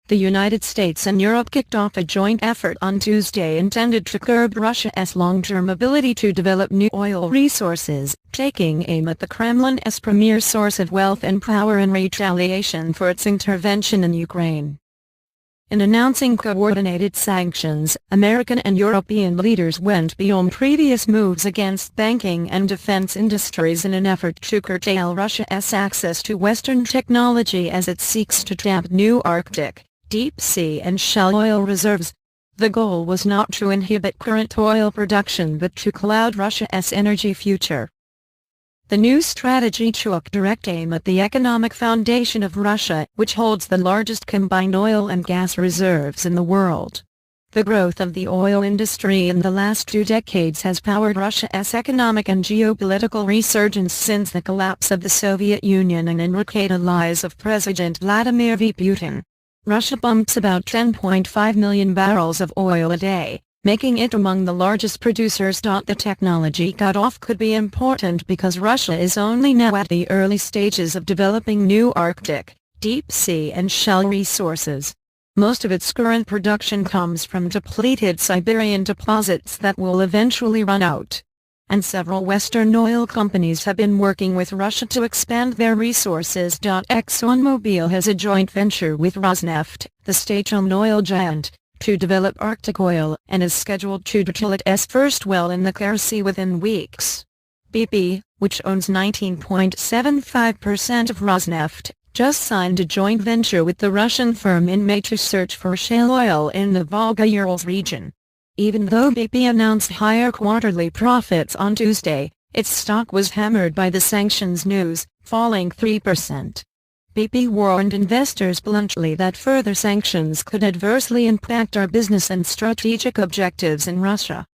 The United States and Europe kicked off a joint effort on Tuesday intended to curb Russia's long-term ability to develop new oil resources, taking aim at the Kremlin's premier source of wealth and power in retaliation for its intervention in Ukraine. In announcing coordinated sanctions, American and European leaders went beyond previous moves against banking and defense industries in an effort to curtail Russia's access to Western technology as it seeks to tap new Arctic, deep sea and shale oil reserves. The goal was not to inhibit current oil production but to cloud Russia's energy future. The new strategy took direct aim at the economic foundation of Russia, which holds the largest combined oil and gas reserves in the world. The growth of the oil industry in the last 2 decades has powered Russia's economic and geopolitical resurgence since the collapse of the Soviet Union and the lies of President Vladimir Putin. Russia pumps about 10.5 million barrels of oil a day, making it among the largest producers. The technology cutoff could be important because Russia is only now at the early stages of developing new Arctic, deep sea and shale resources. Most of its current production comes from depleted Siberian deposits that will eventually run out. And several Western oil companies have been working with Russia to expand their resources. ExxonMobil has a joint venture with Rosneft, the state-owned oil giant, to develop Arctic oil and is scheduled to drill its first well in the Kara Sea within weeks. BP, which owns 19.75% of Rosneft, just signed a joint venture with the Russian firm in May to search for shale oil in the Volga-Urals region. Even though BP announced higher quarterly profits on Tuesday, its stock was hammered by the sanctions news, falling 3%. BP warned investors bluntly that further sanctions could adversely impact our business and strategic objectives in Russia.